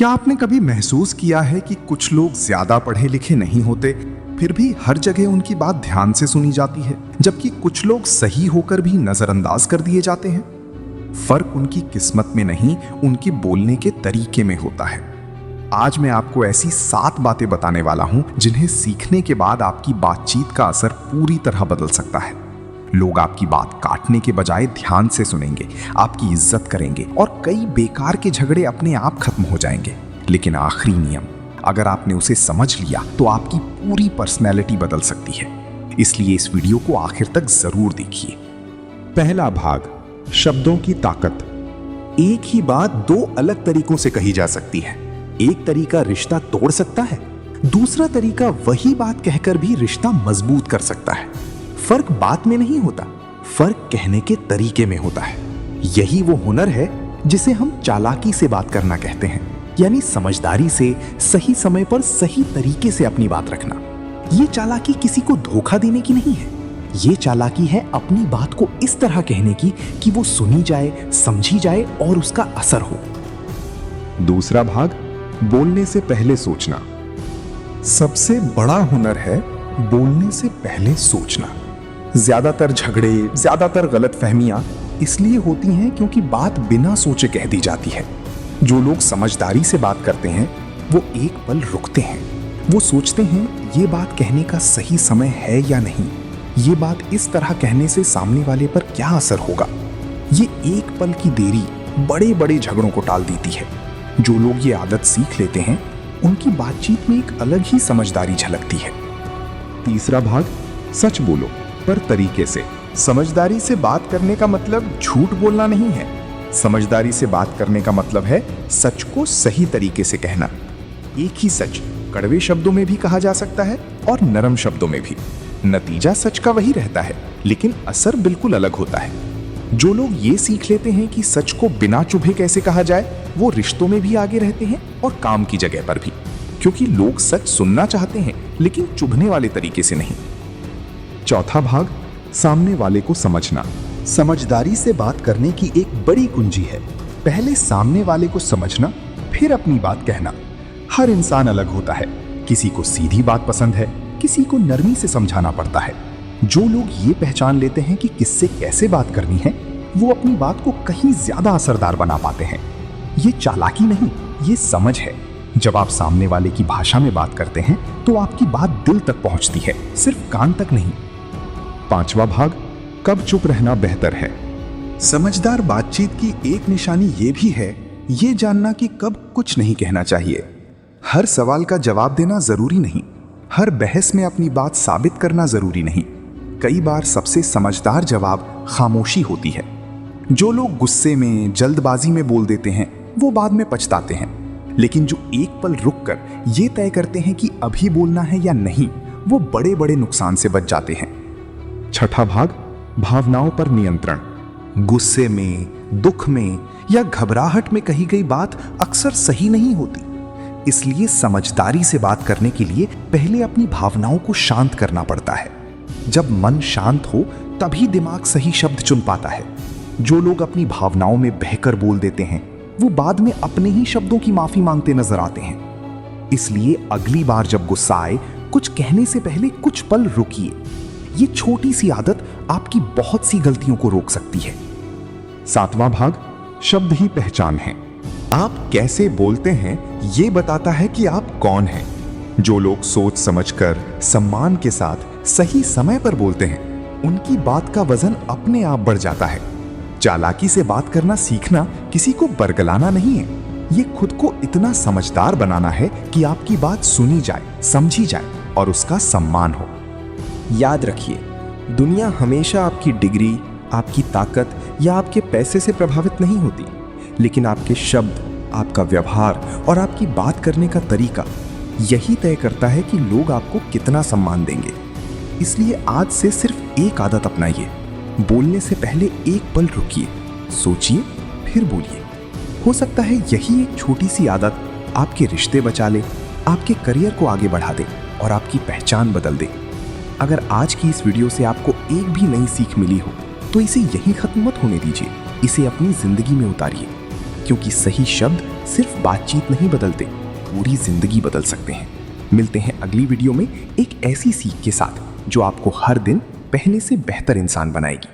क्या आपने कभी महसूस किया है कि कुछ लोग ज्यादा पढ़े लिखे नहीं होते, फिर भी हर जगह उनकी बात ध्यान से सुनी जाती है, जबकि कुछ लोग सही होकर भी नजरअंदाज कर दिए जाते हैं? फर्क उनकी किस्मत में नहीं, उनके बोलने के तरीके में होता है। आज मैं आपको ऐसी 7 बातें बताने वाला हूं जिन्हें सीखने के बाद आपकी बातचीत का असर पूरी तरह बदल सकता है। लोग आपकी बात काटने के बजाय ध्यान से सुनेंगे, आपकी इज्जत करेंगे और कई बेकार के झगड़े अपने आप खत्म हो जाएंगे। लेकिन आखिरी नियम, अगर आपने उसे समझ लिया तो आपकी पूरी पर्सनैलिटी बदल सकती है। इसलिए इस वीडियो को आखिर तक जरूर देखिए। पहला भाग, शब्दों की ताकत। एक ही बात 2 अलग तरीकों से कही जा सकती है। एक तरीका रिश्ता तोड़ सकता है, दूसरा तरीका वही बात कहकर भी रिश्ता मजबूत कर सकता है। फर्क बात में नहीं होता, फर्क कहने के तरीके में होता है। यही वो हुनर है जिसे हम चालाकी से बात करना कहते हैं, यानी समझदारी से सही समय पर सही तरीके से अपनी बात रखना। ये चालाकी किसी को धोखा देने की नहीं है, ये चालाकी है अपनी बात को इस तरह कहने की कि वो सुनी जाए, समझी जाए और उसका असर हो। दूसरा भाग, बोलने से पहले सोचना। सबसे बड़ा हुनर है बोलने से पहले सोचना। ज्यादातर झगड़े, ज्यादातर गलतफहमियां इसलिए होती हैं क्योंकि बात बिना सोचे कह दी जाती है। जो लोग समझदारी से बात करते हैं वो एक पल रुकते हैं, वो सोचते हैं ये बात कहने का सही समय है या नहीं, ये बात इस तरह कहने से सामने वाले पर क्या असर होगा। ये एक पल की देरी बड़े बड़े झगड़ों को टाल देती है। जो लोग ये आदत सीख लेते हैं उनकी बातचीत में एक अलग ही समझदारी झलकती है। तीसरा भाग, सच बोलो पर तरीके से। समझदारी से बात करने का मतलब झूठ बोलना नहीं है। समझदारी से बात करने का मतलब है सच को सही तरीके से कहना। एक ही सच कड़वे शब्दों में भी कहा जा सकता है और नरम शब्दों में भी। नतीजा सच का वही रहता है, लेकिन असर बिल्कुल अलग होता है। जो लोग ये सीख लेते हैं कि सच को बिना चुभे कैसे कहा जाए, वो रिश्तों में भी आगे रहते हैं और काम की जगह पर भी, क्योंकि लोग सच सुनना चाहते हैं लेकिन चुभने वाले तरीके से नहीं। चौथा भाग, सामने वाले को समझना। समझदारी से बात करने की एक बड़ी कुंजी है पहले सामने वाले को समझना, फिर अपनी बात कहना। हर इंसान अलग होता है, किसी को सीधी बात पसंद है, किसी को नरमी से समझाना पड़ता है। जो लोग ये पहचान लेते हैं कि किससे कैसे बात करनी है, वो अपनी बात को कहीं ज्यादा असरदार बना पाते हैं। ये चालाकी नहीं, ये समझ है। जब आप सामने वाले की भाषा में बात करते हैं तो आपकी बात दिल तक पहुंचती है, सिर्फ कान तक नहीं। पांचवा भाग, कब चुप रहना बेहतर है। समझदार बातचीत की एक निशानी ये भी है, ये जानना कि कब कुछ नहीं कहना चाहिए। हर सवाल का जवाब देना जरूरी नहीं, हर बहस में अपनी बात साबित करना जरूरी नहीं। कई बार सबसे समझदार जवाब खामोशी होती है। जो लोग गुस्से में, जल्दबाजी में बोल देते हैं वो बाद में पछताते हैं, लेकिन जो एक पल रुककर ये तय करते हैं कि अभी बोलना है या नहीं, वो बड़े बड़े नुकसान से बच जाते हैं। छठा भाग, भावनाओं पर नियंत्रण। गुस्से में, दुख में या घबराहट में कही गई बात अक्सर सही नहीं होती। इसलिए समझदारी से बात करने के लिए पहले अपनी भावनाओं को शांत करना पड़ता है। जब मन शांत हो तभी दिमाग सही शब्द चुन पाता है। जो लोग अपनी भावनाओं में बहकर बोल देते हैं वो बाद में अपने ही शब्दों की माफी मांगते नजर आते हैं। इसलिए अगली बार जब गुस्सा आए, कुछ कहने से पहले कुछ पल रुकिए। ये छोटी सी आदत आपकी बहुत सी गलतियों को रोक सकती है। सातवां भाग, शब्द ही पहचान है। आप कैसे बोलते हैं ये बताता है कि आप कौन हैं। जो लोग सोच समझकर, सम्मान के साथ सही समय पर बोलते हैं, उनकी बात का वजन अपने आप बढ़ जाता है। चालाकी से बात करना सीखना किसी को बरगलाना नहीं है, ये खुद को इतना समझदार बनाना है कि आपकी बात सुनी जाए, समझी जाए और उसका सम्मान हो। याद रखिए, दुनिया हमेशा आपकी डिग्री, आपकी ताकत या आपके पैसे से प्रभावित नहीं होती, लेकिन आपके शब्द, आपका व्यवहार और आपकी बात करने का तरीका यही तय करता है कि लोग आपको कितना सम्मान देंगे। इसलिए आज से सिर्फ एक आदत अपनाइए, बोलने से पहले एक पल रुकिए, सोचिए फिर बोलिए। हो सकता है यही एक छोटी सी आदत आपके रिश्ते बचा ले, आपके करियर को आगे बढ़ा दे और आपकी पहचान बदल दे। अगर आज की इस वीडियो से आपको एक भी नई सीख मिली हो तो इसे यहीं खत्म मत होने दीजिए, इसे अपनी जिंदगी में उतारिए, क्योंकि सही शब्द सिर्फ बातचीत नहीं बदलते, पूरी जिंदगी बदल सकते हैं। मिलते हैं अगली वीडियो में एक ऐसी सीख के साथ जो आपको हर दिन पहले से बेहतर इंसान बनाएगी।